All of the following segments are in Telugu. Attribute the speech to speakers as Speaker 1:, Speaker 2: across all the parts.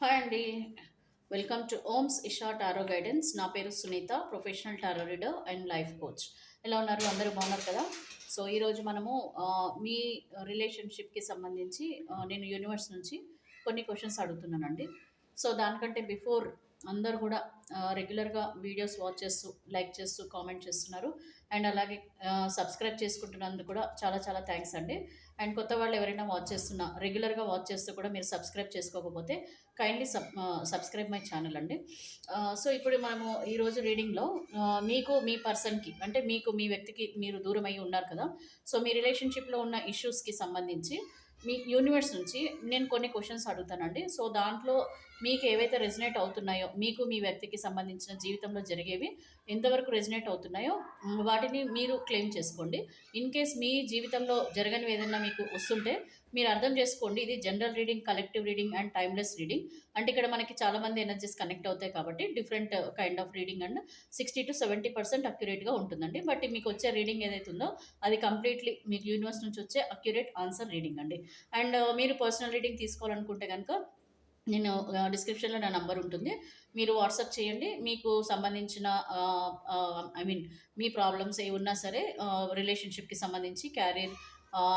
Speaker 1: హాయ్ అండి. Welcome to Om's Isha tarot guidance. నా పేరు Sunitha, professional tarot reader and life coach. ఎలా ఉన్నారు? అందరూ బాగున్నారు కదా? సో ఈరోజు మనము మీ రిలేషన్షిప్కి సంబంధించి నేను యూనివర్స్ నుంచి కొన్ని క్వశ్చన్స్ అడుగుతున్నానండి. సో దానికంటే బిఫోర్ అందరూ కూడా రెగ్యులర్గా వీడియోస్ వాచ్ చేస్తూ, లైక్ చేస్తూ, కామెంట్ చేస్తున్నారు. అండ్ అలాగే సబ్స్క్రైబ్ చేసుకుంటున్నందుకు కూడా చాలా చాలా థ్యాంక్స్ అండి. అండ్ కొత్త వాళ్ళు ఎవరైనా వాచ్ చేస్తున్నా, రెగ్యులర్గా వాచ్ చేస్తూ కూడా మీరు సబ్స్క్రైబ్ చేసుకోకపోతే కైండ్లీ సబ్స్క్రైబ్ మై ఛానల్ అండి. సో ఇప్పుడు మనము ఈరోజు రీడింగ్లో మీకు మీ పర్సన్కి, అంటే మీకు మీ వ్యక్తికి మీరు దూరం అయ్యి ఉన్నారు కదా. సో మీ రిలేషన్షిప్లో ఉన్న ఇష్యూస్కి సంబంధించి మీ యూనివర్స్ నుంచి నేను కొన్ని క్వశ్చన్స్ అడుగుతానండి. సో దాంట్లో మీకు ఏవైతే రెజినేట్ అవుతున్నాయో, మీకు మీ వ్యక్తికి సంబంధించిన జీవితంలో జరిగేవి ఎంతవరకు రెజినేట్ అవుతున్నాయో వాటిని మీరు క్లెయిమ్ చేసుకోండి. ఇన్ కేస్ మీ జీవితంలో జరగనివి ఏదైనా మీకు వస్తుంటే మీరు అర్థం చేసుకోండి, ఇది general reading, collective reading and timeless reading. అంటే ఇక్కడ మనకి చాలామంది ఎనర్జీస్ కనెక్ట్ అవుతాయి కాబట్టి different kind of reading and 60-70% అక్యురేట్గా ఉంటుందండి. బట్ మీకు వచ్చే రీడింగ్ ఏదైతే ఉందో అది కంప్లీట్లీ మీకు యూనివర్స్ నుంచి వచ్చే అక్యురేట్ ఆన్సర్ రీడింగ్ అండి. అండ్ మీరు పర్సనల్ రీడింగ్ తీసుకోవాలనుకుంటే కనుక నేను డిస్క్రిప్షన్లో నా నంబర్ ఉంటుంది, మీరు వాట్సాప్ చేయండి. మీకు సంబంధించిన ఐ మీన్ మీ ప్రాబ్లమ్స్ ఏ ఉన్నా సరే, రిలేషన్షిప్కి సంబంధించి, క్యారియర్,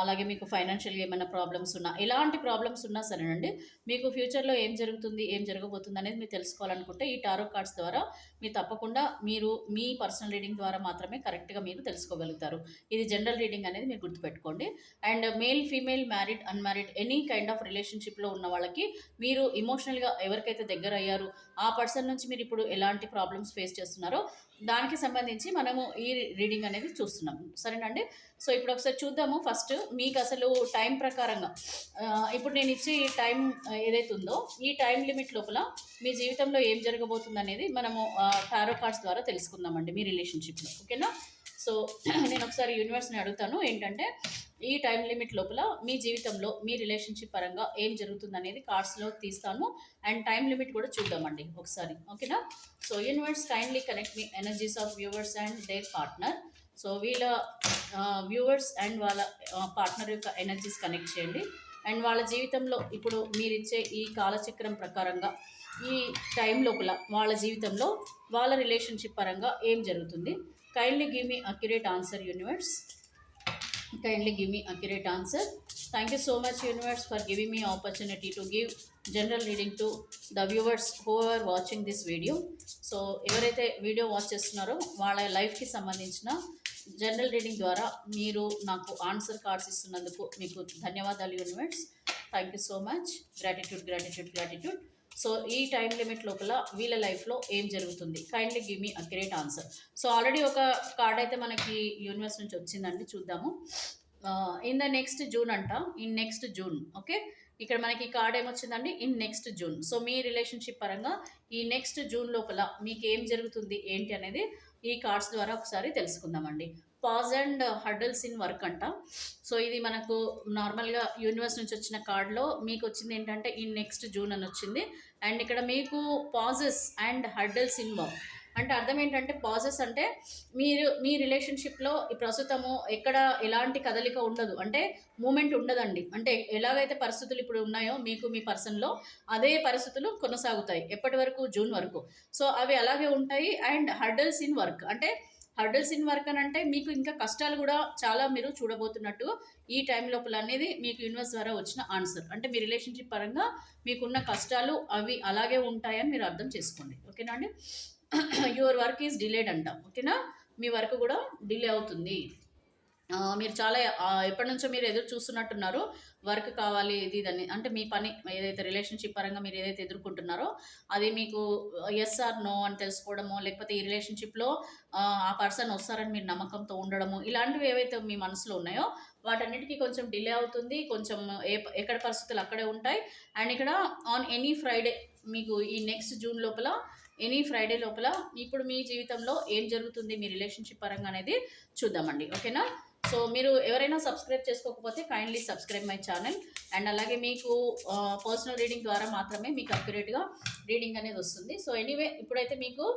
Speaker 1: అలాగే మీకు ఫైనాన్షియల్గా ఏమైనా ప్రాబ్లమ్స్ ఉన్నా, ఎలాంటి ప్రాబ్లమ్స్ ఉన్నా సరేనండి, మీకు ఫ్యూచర్లో ఏం జరుగుతుంది, ఏం జరగబోతుంది అనేది మీరు తెలుసుకోవాలనుకుంటే ఈ టారో కార్డ్స్ ద్వారా మీరు తప్పకుండా మీరు మీ పర్సనల్ రీడింగ్ ద్వారా మాత్రమే కరెక్ట్గా మీరు తెలుసుకోగలుగుతారు. ఇది జనరల్ రీడింగ్ అనేది మీరు గుర్తుపెట్టుకోండి. And male, female, married, unmarried, any kind of రిలేషన్షిప్లో ఉన్న వాళ్ళకి మీరు ఇమోషనల్గా ఎవరికైతే దగ్గర అయ్యారు, ఆ పర్సన్ నుంచి మీరు ఇప్పుడు ఎలాంటి ప్రాబ్లమ్స్ ఫేస్ చేస్తున్నారో దానికి సంబంధించి మనము ఈ రీడింగ్ అనేది చూస్తున్నాం. సరేనండి. సో ఇప్పుడు ఒకసారి చూద్దాము. ఫస్ట్ మీకు అసలు టైం ప్రకారంగా ఇప్పుడు నేను ఇచ్చే ఈ టైం ఏదైతే ఉందో ఈ టైం లిమిట్ లోపల మీ జీవితంలో ఏం జరగబోతుంది అనేది మనము టారో కార్డ్స్ ద్వారా తెలుసుకుందామండి మీ రిలేషన్షిప్లో. ఓకేనా? సో నేను ఒకసారి యూనివర్స్ని అడుగుతాను ఏంటంటే, ఈ టైం లిమిట్ లోపల మీ జీవితంలో మీ రిలేషన్షిప్ పరంగా ఏం జరుగుతుంది అనేది కార్డ్స్లో తీస్తాను. అండ్ టైం లిమిట్ కూడా చూద్దామండి ఒకసారి. ఓకేనా? So universe kindly connect me energies of viewers and their partner. So వీళ్ళ వ్యూవర్స్ అండ్ వాళ్ళ పార్ట్నర్ యొక్క ఎనర్జీస్ కనెక్ట్ చేయండి. అండ్ వాళ్ళ జీవితంలో ఇప్పుడు మీరిచ్చే ఈ కాలచక్రం ప్రకారంగా ఈ టైం లోపల వాళ్ళ జీవితంలో వాళ్ళ రిలేషన్షిప్ పరంగా ఏం జరుగుతుంది. Kindly give me accurate answer universe. Kindly give me accurate answer. Thank you so much universe for giving me opportunity to give general reading to the viewers who are watching this video. So ఎవరైతే వీడియో వాచ్ చేస్తున్నారో వాళ్ళ లైఫ్కి సంబంధించిన జనరల్ రీడింగ్ ద్వారా మీరు నాకు ఆన్సర్ కార్డ్స్ ఇస్తున్నందుకు మీకు ధన్యవాదాలు universe. Thank you so much. Gratitude, gratitude, gratitude. So ఈ టైం లిమిట్ లోపల వీళ్ళ లైఫ్లో ఏం జరుగుతుంది, kindly give me accurate answer. So already ఒక కార్డ్ అయితే మనకి యూనివర్స్ నుంచి వచ్చిందండి, చూద్దాము. ఇన్ ద నెక్స్ట్ జూన్ అంట, ఇన్ నెక్స్ట్ జూన్. ఓకే, ఇక్కడ మనకి కార్డ్ ఏమొచ్చిందండి, ఇన్ నెక్స్ట్ జూన్. సో మీ రిలేషన్షిప్ పరంగా ఈ నెక్స్ట్ జూన్ లోపల మీకు ఏం జరుగుతుంది ఏంటి అనేది ఈ కార్డ్స్ ద్వారా ఒకసారి తెలుసుకుందామండి. Pause and hurdles in work అంట. సో ఇది మనకు నార్మల్గా యూనివర్స్ నుంచి వచ్చిన కార్డులో మీకు వచ్చింది ఏంటంటే ఇన్ నెక్స్ట్ జూన్ అని వచ్చింది. అండ్ ఇక్కడ మీకు pauses and hurdles in work అంటే అర్థం ఏంటంటే, పాజెస్ అంటే మీరు మీ రిలేషన్షిప్లో ప్రస్తుతము ఎక్కడ ఎలాంటి కదలిక ఉండదు, అంటే మూమెంట్ ఉండదండి. అంటే ఎలాగైతే పరిస్థితులు ఇప్పుడు ఉన్నాయో మీకు మీ పర్సన్లో అదే పరిస్థితులు కొనసాగుతాయి ఎప్పటి వరకు, జూన్ వరకు. సో అవి అలాగే ఉంటాయి. అండ్ హర్డల్స్ ఇన్ వర్క్ అంటే, హర్డల్స్ ఇన్ వర్క్ అని అంటే మీకు ఇంకా కష్టాలు కూడా చాలా మీరు చూడబోతున్నట్టు ఈ టైం లోపల అనేది మీకు యూనివర్స్ ద్వారా వచ్చిన ఆన్సర్. అంటే మీ రిలేషన్షిప్ పరంగా మీకున్న కష్టాలు అవి అలాగే ఉంటాయని మీరు అర్థం చేసుకోండి. ఓకేనా అండి? యువర్ వర్క్ ఈజ్ డిలేడ్ అంట. ఓకేనా? మీ వర్క్ కూడా డిలే అవుతుంది. మీరు చాలా ఎప్పటి నుంచో మీరు ఎదురు చూస్తున్నట్టున్నారు, వర్క్ కావాలి ఇది ఇదని. అంటే మీ పని ఏదైతే రిలేషన్షిప్ పరంగా మీరు ఏదైతే ఎదుర్కొంటున్నారో అది మీకు ఎస్ ఆర్ నో అని తెలుసుకోవడము, లేకపోతే ఈ రిలేషన్షిప్లో ఆ పర్సన్ వస్తారని మీరు నమ్మకంతో ఉండడము, ఇలాంటివి ఏవైతే మీ మనసులో ఉన్నాయో వాటన్నిటికీ కొంచెం డిలే అవుతుంది. కొంచెం ఎక్కడ పరిస్థితులు అక్కడే ఉంటాయి. అండ్ ఇక్కడ ఆన్ ఎనీ ఫ్రైడే మీకు ఈ నెక్స్ట్ జూన్ లోపల, ఎనీ ఫ్రైడే లోపల ఇప్పుడు మీ జీవితంలో ఏం జరుగుతుంది మీ రిలేషన్షిప్ పరంగా అనేది చూద్దామండి. ఓకేనా? సో మీరు ఎవరైనా సబ్స్క్రైబ్ చేసుకోకపోతే kindly subscribe my channel. And అలాగే మీకు పర్సనల్ రీడింగ్ ద్వారా మాత్రమే మీకు అక్యురేట్గా రీడింగ్ అనేది వస్తుంది. సో ఎనీవే ఇప్పుడైతే మీకు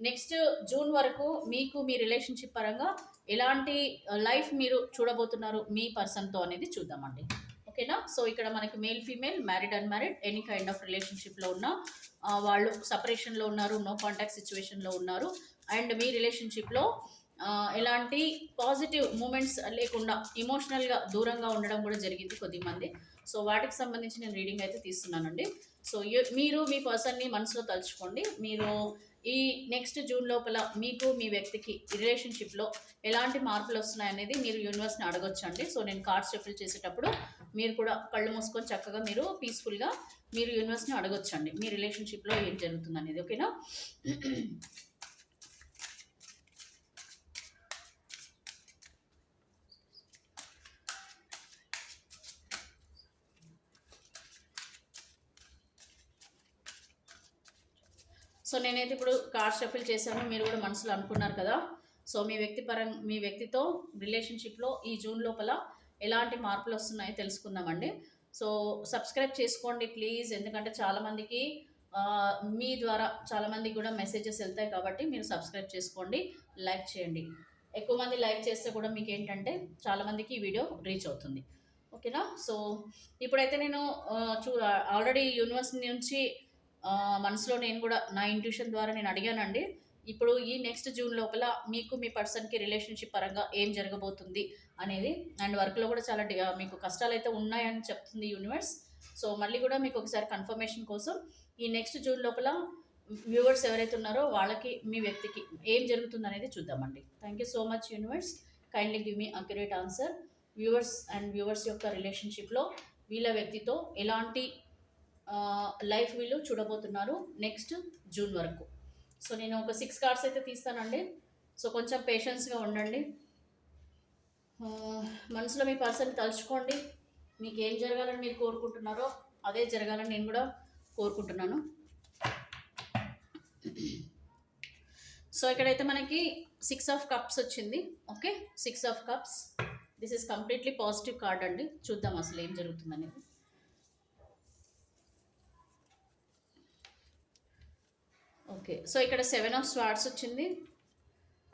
Speaker 1: నెక్స్ట్ జూన్ వరకు మీకు మీ రిలేషన్షిప్ పరంగా ఎలాంటి లైఫ్ మీరు చూడబోతున్నారు మీ పర్సన్తో అనేది చూద్దామండి. ఓకేనా. సో ఇక్కడ మనకి male female married unmarried any kind of రిలేషన్షిప్లో ఉన్న వాళ్ళు సపరేషన్లో ఉన్నారు, నో కాంటాక్ట్ సిచ్యువేషన్లో ఉన్నారు, అండ్ మీ రిలేషన్షిప్లో ఎలాంటి పాజిటివ్ మూమెంట్స్ లేకుండా ఇమోషనల్గా దూరంగా ఉండడం కూడా జరిగింది కొద్దిమంది. సో వాటికి సంబంధించి నేను రీడింగ్ అయితే తీస్తున్నానండి. సో మీరు మీ పర్సన్ని మనసులో తలుచుకోండి. మీరు ఈ నెక్స్ట్ జూన్ లోపల మీకు మీ వ్యక్తికి రిలేషన్షిప్లో ఎలాంటి మార్పులు వస్తున్నాయనేది మీరు యూనివర్స్ని అడగొచ్చండి. సో నేను కార్డ్స్ షఫుల్ చేసేటప్పుడు మీరు కూడా కళ్ళు మూసుకొని చక్కగా మీరు పీస్ఫుల్గా మీరు యూనివర్స్ని అడగొచ్చండి మీ రిలేషన్షిప్లో ఏం జరుగుతుంది అనేది. ఓకేనా. సో నేనైతే ఇప్పుడు కార్డ్ షఫిల్ చేశాను, మీరు కూడా మనసులో అనుకున్నారు కదా. సో మీ వ్యక్తితో రిలేషన్షిప్లో ఈ జూన్ లోపల ఎలాంటి మార్పులు వస్తున్నాయో తెలుసుకుందామండి. సో సబ్స్క్రైబ్ చేసుకోండి ప్లీజ్, ఎందుకంటే చాలామందికి మీ ద్వారా చాలామందికి కూడా మెసేజెస్ వెళ్తాయి కాబట్టి మీరు సబ్స్క్రైబ్ చేసుకోండి, లైక్ చేయండి. ఎక్కువ మంది లైక్ చేస్తే కూడా మీకు ఏంటంటే చాలామందికి ఈ వీడియో రీచ్ అవుతుంది. ఓకేనా. సో ఇప్పుడైతే నేను ఆల్రెడీ యూనివర్స్ నుంచి మనసులో నేను కూడా నా ఇంట్యూషన్ ద్వారా నేను అడిగానండి. ఇప్పుడు ఈ నెక్స్ట్ జూన్ లోపల మీకు మీ పర్సన్కి రిలేషన్షిప్ పరంగా ఏం జరగబోతుంది అనేది, అండ్ వర్క్లో కూడా చాలా మీకు కష్టాలు అయితే ఉన్నాయని చెప్తుంది యూనివర్స్. సో మళ్ళీ కూడా మీకు ఒకసారి కన్ఫర్మేషన్ కోసం ఈ నెక్స్ట్ జూన్ లోపల వ్యూవర్స్ ఎవరైతే ఉన్నారో వాళ్ళకి మీ వ్యక్తికి ఏం జరుగుతుంది అనేది చూద్దామండి. Thank you so much universe, kindly give me accurate answer. Viewers యొక్క రిలేషన్షిప్లో వీళ్ళ వ్యక్తితో ఎలాంటి లైఫ్ వీళ్ళు చూడబోతున్నారు నెక్స్ట్ జూన్ వరకు. సో నేను ఒక 6 కార్డ్స్ అయితే తీస్తానండి. సో కొంచెం పేషెన్స్గా ఉండండి. మనసులో మీ పర్సన్ తలుచుకోండి. మీకు ఏం జరగాలని మీరు కోరుకుంటున్నారో అదే జరగాలని నేను కూడా కోరుకుంటున్నాను. సో ఇక్కడైతే మనకి 6 ఆఫ్ కప్స్ వచ్చింది. Okay, 6 of cups. This is completely positive card అండి. చూద్దాం అసలు ఏం జరుగుతుందనేది. ఓకే, సో ఇక్కడ 7 ఆఫ్ స్వార్డ్స్ వచ్చింది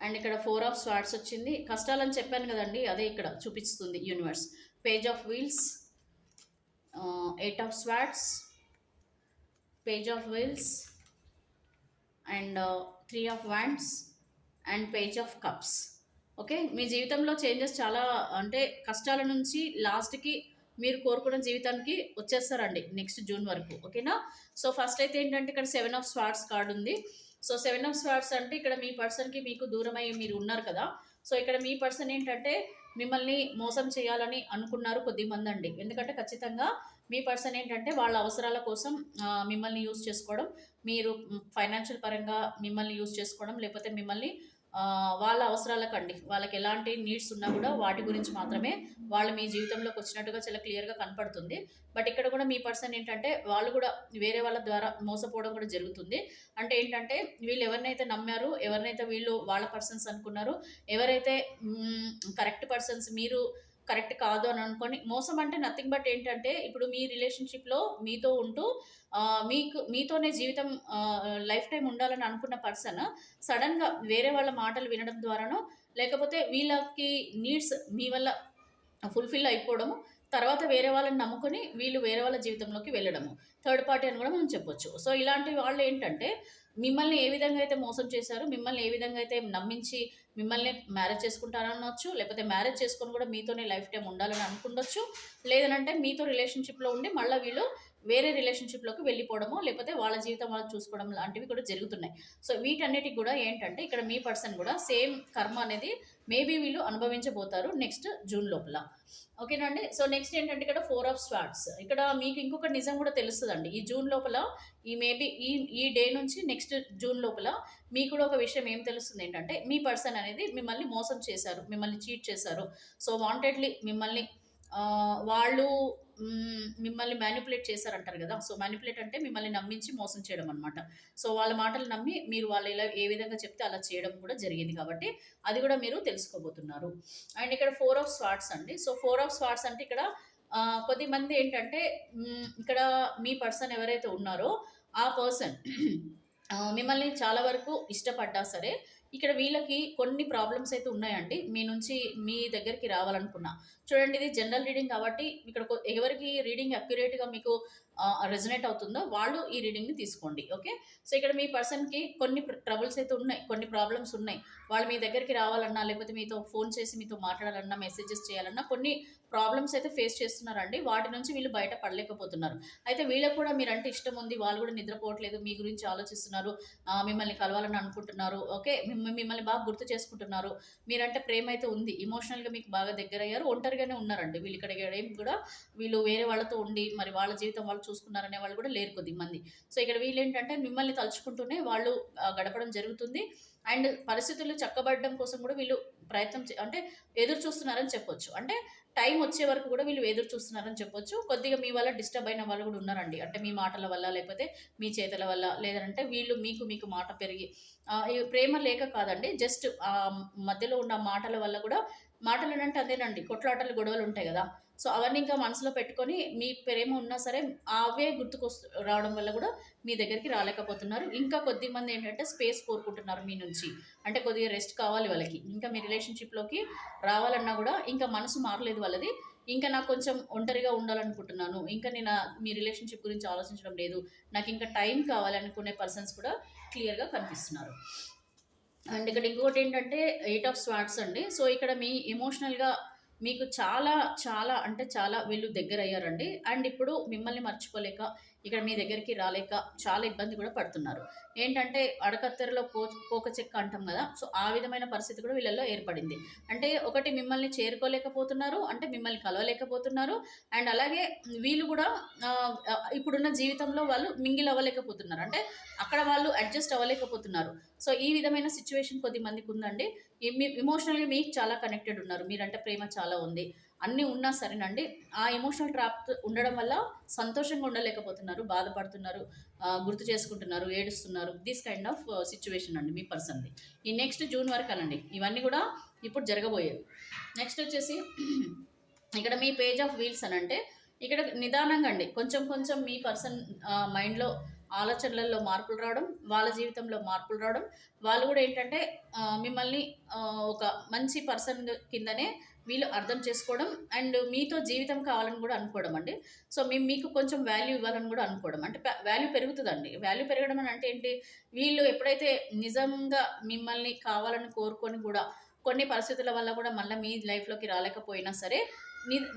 Speaker 1: అండ్ ఇక్కడ 4 ఆఫ్ స్వార్డ్స్ వచ్చింది. కష్టాలని చెప్పాను కదండి, అదే ఇక్కడ చూపిస్తుంది universe. Page of wheels, 8 of swords, page of wheels and 3 of wands and page of cups. Okay, మీ జీవితంలో చేంజెస్ చాలా, అంటే కష్టాల నుంచి లాస్ట్కి మీరు కోరుకున్న జీవితానికి వచ్చేస్తారండి నెక్స్ట్ జూన్ వరకు. ఓకేనా. సో ఫస్ట్ అయితే ఏంటంటే ఇక్కడ 7 ఆఫ్ స్వార్డ్స్ కార్డ్ ఉంది. సో 7 ఆఫ్ స్వార్డ్స్ అంటే ఇక్కడ మీ పర్సన్కి మీకు దూరమై మీరు ఉన్నారు కదా. సో ఇక్కడ మీ పర్సన్ ఏంటంటే మిమ్మల్ని మోసం చేయాలని అనుకున్నారు కొద్దిమంది అండి. ఎందుకంటే ఖచ్చితంగా మీ పర్సన్ ఏంటంటే వాళ్ళ అవసరాల కోసం మిమ్మల్ని యూజ్ చేసుకోవడం, మీరు ఫైనాన్షియల్ పరంగా మిమ్మల్ని యూజ్ చేసుకోవడం, లేకపోతే మిమ్మల్ని వాళ్ళ అవసరాలకండి, వాళ్ళకి ఎలాంటి నీడ్స్ ఉన్నా కూడా వాటి గురించి మాత్రమే వాళ్ళు మీ జీవితంలోకి వచ్చినట్టుగా చాలా క్లియర్గా కనపడుతుంది. బట్ ఇక్కడ కూడా మీ పర్సన్ ఏంటంటే వాళ్ళు కూడా వేరే వాళ్ళ ద్వారా మోసపోవడం కూడా జరుగుతుంది. అంటే ఏంటంటే వీళ్ళు ఎవరినైతే నమ్మారు, ఎవరినైతే వీళ్ళు వాళ్ళ పర్సన్స్ అనుకున్నారు, ఎవరైతే కరెక్ట్ పర్సన్స్ మీరు కరెక్ట్ కాదు అని అనుకొని మోసం అంటే నథింగ్ బట్ ఏంటంటే ఇప్పుడు మీ రిలేషన్షిప్లో మీతో ఉంటూ మీతోనే జీవితం లైఫ్ టైం ఉండాలని అనుకున్న పర్సన్ సడన్గా వేరే వాళ్ళ మాటలు వినడం ద్వారానో లేకపోతే వీళ్ళకి నీడ్స్ మీ వల్ల ఫుల్ఫిల్ అయిపోవడము, తర్వాత వేరే వాళ్ళని నమ్ముకొని వీళ్ళు వేరే వాళ్ళ జీవితంలోకి వెళ్ళడము, థర్డ్ పార్టీ అని కూడా మనం చెప్పొచ్చు. సో ఇలాంటి వాళ్ళు ఏంటంటే మిమ్మల్ని ఏ విధంగా అయితే మోసం చేశారో, మిమ్మల్ని ఏ విధంగా అయితే నమ్మించి మిమ్మల్ని మ్యారేజ్ చేసుకుంటారనొచ్చు, లేకపోతే మ్యారేజ్ చేసుకొని కూడా మీతోనే లైఫ్ టైం ఉండాలని అనుకుండొచ్చు, లేదనంటే మీతో రిలేషన్షిప్లో ఉండి మళ్ళీ వీళ్ళు వేరే రిలేషన్షిప్లోకి వెళ్ళిపోవడమో లేకపోతే వాళ్ళ జీవితం వాళ్ళు చూసుకోవడం లాంటివి కూడా జరుగుతున్నాయి. సో వీటన్నిటికి కూడా ఏంటంటే ఇక్కడ మీ పర్సన్ కూడా సేమ్ కర్మ అనేది మేబీ వీళ్ళు అనుభవించబోతారు నెక్స్ట్ జూన్ లోపల. ఓకేనండి. సో నెక్స్ట్ ఏంటంటే ఇక్కడ 4 ఆఫ్ స్వార్డ్స్. ఇక్కడ మీకు ఇంకొక నిజం కూడా తెలుస్తుందండి ఈ జూన్ లోపల. ఈ మేబీ ఈ డే నుంచి నెక్స్ట్ జూన్ లోపల మీకు కూడా ఒక విషయం ఏం తెలుస్తుంది ఏంటంటే మీ పర్సన్ అనేది మిమ్మల్ని మోసం చేశారు, మిమ్మల్ని చీట్ చేశారు. సో వాంటెడ్లీ మిమ్మల్ని వాళ్ళు మిమ్మల్ని మ్యానిపులేట్ చేశారంటారు కదా. సో మ్యానిపులేట్ అంటే మిమ్మల్ని నమ్మించి మోసం చేయడం అనమాట. సో వాళ్ళ మాటలు నమ్మి మీరు వాళ్ళు ఇలా ఏ విధంగా చెప్తే అలా చేయడం కూడా జరిగింది కాబట్టి అది కూడా మీరు తెలుసుకోబోతున్నారు. అండ్ ఇక్కడ 4 ఆఫ్ స్వార్డ్స్ అండి. సో 4 ఆఫ్ స్వార్డ్స్ అంటే ఇక్కడ కొద్దిమంది ఏంటంటే ఇక్కడ మీ పర్సన్ ఎవరైతే ఉన్నారో ఆ పర్సన్ మిమ్మల్ని చాలా వరకు ఇష్టపడ్డా సరే ఇక్కడ వీళ్ళకి కొన్ని ప్రాబ్లమ్స్ అయితే ఉన్నాయండి. మీ నుంచి మీ దగ్గరికి రావాలనుకున్నా. చూడండి, ఇది జనరల్ రీడింగ్ కాబట్టి ఇక్కడ ఎవరికి రీడింగ్ అక్యురేట్‌గా మీకు రెజొనేట్ అవుతుందో వాళ్ళు ఈ రీడింగ్‌ని తీసుకోండి. ఓకే. సో, ఇక్కడ మీ పర్సన్‌కి కొన్ని ట్రబుల్స్ అయితే ఉన్నాయి. కొన్ని ప్రాబ్లమ్స్ ఉన్నాయి. వాళ్ళు మీ దగ్గరికి రావాలన్నా, లేకపోతే మీతో ఫోన్ చేసి మీతో మాట్లాడాలన్నా, మెసేజెస్ చేయాలన్నా కొన్ని ప్రాబ్లమ్స్ అయితే ఫేస్ చేస్తున్నారండి. వాటి నుంచి వీళ్ళు బయట పడలేకపోతున్నారు. అయితే వీళ్ళకి కూడా మీరంటే ఇష్టం ఉంది. వాళ్ళు కూడా నిద్రపోవట్లేదు. మీ గురించి ఆలోచిస్తున్నారు. మిమ్మల్ని కలవాలని అనుకుంటున్నారు. ఓకే. మిమ్మల్ని బాగా గుర్తు చేసుకుంటున్నారు. మీరంటే ప్రేమ అయితే ఉంది. ఎమోషనల్‌గా మీకు బాగా దగ్గరయ్యారు. ఒంటరిగానే ఉన్నారండి. వీళ్ళు ఇక్కడ ఏం కూడా వీళ్ళు వేరే వాళ్ళతో ఉండి మరి వాళ్ళ జీవితం వాళ్ళు చూసుకున్నారనే వాళ్ళు కూడా లేరు కొద్దిమంది. సో, ఇక్కడ వీళ్ళేంటంటే మిమ్మల్ని తలుచుకుంటూనే వాళ్ళు గడపడం జరుగుతుంది. అండ్ పరిస్థితులు చక్కబడడం కోసం కూడా వీళ్ళు ప్రయత్నం అంటే ఎదురు చూస్తున్నారని చెప్పొచ్చు. అంటే టైం వచ్చే వరకు కూడా వీళ్ళు ఎదురు చూస్తున్నారని చెప్పొచ్చు. కొద్దిగా మీ వల్ల డిస్టర్బ్ అయిన వాళ్ళు కూడా ఉన్నారండి. అంటే మీ మాటల వల్ల, లేకపోతే మీ చేతల వల్ల, లేదంటే వీళ్ళు మీకు మాట పెరిగి ఈ ప్రేమ లేక కాదండి. జస్ట్ మధ్యలో ఉన్న మాటల వల్ల కూడా మాటలేనంటే అదేనండి. కొట్లాటలు, గొడవలు ఉంటాయి గదా! సో, అవన్నీ ఇంకా మనసులో పెట్టుకొని మీ ప్రేమ ఉన్నా సరే అవే రావడం వల్ల కూడా మీ దగ్గరికి రాలేకపోతున్నారు. ఇంకా కొద్దిమంది ఏంటంటే స్పేస్ కోరుకుంటున్నారు మీ నుంచి. అంటే కొద్దిగా రెస్ట్ కావాలి వాళ్ళకి. ఇంకా మీ రిలేషన్‌షిప్‌లోకి రావాలన్నా గూడా ఇంకా మనసు మారలేదు వాళ్ళది. ఇంకా నాకు కొంచెం ఒంటరిగా ఉండాలనుకుంటున్నాను. ఇంకా నేను మీ రిలేషన్‌షిప్ గురించి ఆలోచించడం లేదు. నాకింకా టైం కావాలి అనుకునే పర్సన్స్ కూడా క్లియర్‌గా కనిపిస్తున్నారు. అండ్ ఇక్కడ ఇంకోటేంటంటే 8 ఆఫ్ స్వార్డ్స్ అండి. సో, ఇక్కడ మీ ఎమోషనల్‌గా మీకు చాలా, చాలా అంటే చాలా వీళ్ళు దగ్గరయ్యారండి. అండ్ ఇప్పుడు మిమ్మల్ని మర్చిపోలేక, ఇక్కడ మీ దగ్గరికి రాలేక చాలా ఇబ్బంది కూడా పడుతున్నారు. ఏంటంటే అడకత్తెరలో పోక చెక్క అంటాం గదా! సో, ఆ విధమైన పరిస్థితి కూడా వీళ్ళలో ఏర్పడింది. అంటే ఒకటి మిమ్మల్ని చేరుకోలేకపోతున్నారు. అంటే మిమ్మల్ని కలవలేకపోతున్నారు. అండ్ అలాగే వీళ్ళు కూడా ఇప్పుడున్న జీవితంలో వాళ్ళు మింగిల్ అవ్వలేకపోతున్నారు. అంటే అక్కడ వాళ్ళు అడ్జస్ట్ అవ్వలేకపోతున్నారు. సో, ఈ విధమైన సిట్యుయేషన్ కొద్దిమందికి ఉందండి. ఎమోషనల్‌గా మీకు చాలా కనెక్టెడ్ ఉన్నారు. మీరంటే ప్రేమ చాలా ఉంది. అన్నీ ఉన్నా సరేనండి, ఆ ఎమోషనల్ ట్రాప్ ఉండడం వల్ల సంతోషంగా ఉండలేకపోతున్నారు, బాధపడుతున్నారు, గుర్తు చేసుకుంటున్నారు, ఏడుస్తున్నారు. దిస్ కైండ్ ఆఫ్ సిట్యుయేషన్ అండి మీ పర్సన్‌ది. ఈ నెక్స్ట్ జూన్ వరకనండి. ఇవన్నీ గూడా ఇప్పుడు జరగబోయేవి. నెక్స్ట్ వచ్చేసి ఇక్కడ మీ పేజ్ ఆఫ్ వీల్స్ అనంటే, ఇక్కడ నిదానంగా అండి కొంచెం కొంచెం మీ పర్సన్ మైండ్‌లో ఆలోచనలలో మార్పులు రావడం, వాళ్ళ జీవితంలో మార్పులు రావడం, వాళ్ళు కూడా ఏంటంటే మిమ్మల్ని ఒక మంచి పర్సన్ కిందనే వీళ్ళు అర్థం చేసుకోవడం అండ్ మీతో జీవితం కావాలని కూడా అనుకోవడం అండి. సో, మేము మీకు కొంచెం వాల్యూ ఇవ్వాలని కూడా అనుకోవడం. అంటే వాల్యూ పెరుగుతుందండి. వాల్యూ పెరగడం అని అంటే ఏంటి? వీళ్ళు ఎప్పుడైతే నిజంగా మిమ్మల్ని కావాలని కోరుకొని కూడా కొన్ని పరిస్థితుల వల్ల కూడా మళ్ళీ మీ లైఫ్‌లోకి రాలేకపోయినా సరే,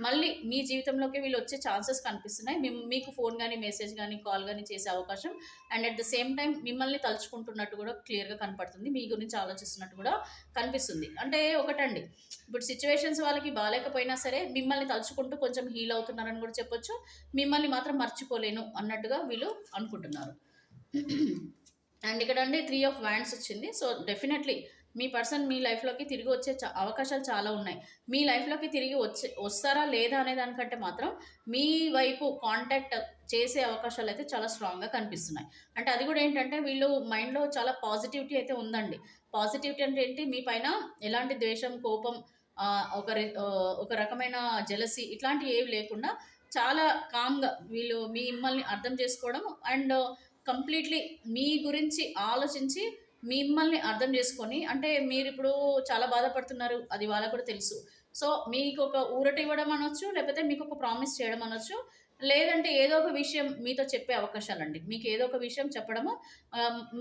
Speaker 1: మళ్ళీ మీ జీవితంలోకి వీళ్ళు వచ్చే ఛాన్సెస్ కనిపిస్తున్నాయి. మీకు ఫోన్ గానీ, మెసేజ్ గానీ, కాల్ గానీ చేసే అవకాశం and at the same time మిమ్మల్ని తలుచుకుంటున్నట్టు కూడా క్లియర్‌గా కనపడుతుంది. మీ గురించి ఆలోచిస్తున్నట్టు కూడా కనిపిస్తుంది. అంటే ఒకటండి, ఇప్పుడు సిట్యుయేషన్స్ వాళ్ళకి బాలేకపోయినా సరే మిమ్మల్ని తలుచుకుంటూ కొంచెం హీల్ అవుతున్నారని కూడా చెప్పొచ్చు. మిమ్మల్ని మాత్రం మర్చిపోలేను అన్నట్టుగా వీళ్ళు అనుకుంటున్నారు. అండ్ ఇక్కడ అండి 3 ఆఫ్ వ్యాండ్స్ వచ్చింది. సో, డెఫినెట్‌లీ మీ పర్సన్ మీ లైఫ్‌లోకి తిరిగి వచ్చే అవకాశాలు చాలా ఉన్నాయి. మీ లైఫ్‌లోకి తిరిగి వస్తారా లేదా అనే దానికంటే మాత్రం మీ వైపు కాంటాక్ట్ చేసే అవకాశాలయితే చాలా స్ట్రాంగ్‌గా కనిపిస్తున్నాయి. అంటే అది కూడా ఏంటంటే వీళ్ళు మైండ్‌లో చాలా పాజిటివిటీ అయితే ఉందండి. పాజిటివిటీ అంటే ఏంటి? మీ పైన ఎలాంటి ద్వేషం, కోపం, ఒక రకమైన జెలసీ ఇట్లాంటివి ఏవి లేకుండా చాలా కామ్‌గా వీళ్ళు మిమ్మల్ని అర్థం చేసుకోవడం అండ్ కంప్లీట్‌లీ మీ గురించి ఆలోచించి మిమ్మల్ని అర్థం చేసుకొని, అంటే మీరిప్పుడు చాలా బాధపడుతున్నారు. అది వాళ్ళకి కూడా తెలుసు. సో, మీకొక ఊరట ఇవ్వడం అనొచ్చు, లేకపోతే మీకొక ప్రామిస్ చేయడం అనొచ్చు. లేదంటే ఏదో ఒక విషయం మీతో చెప్పే అవకాశాలండి. మీకు ఏదో ఒక విషయం చెప్పడము,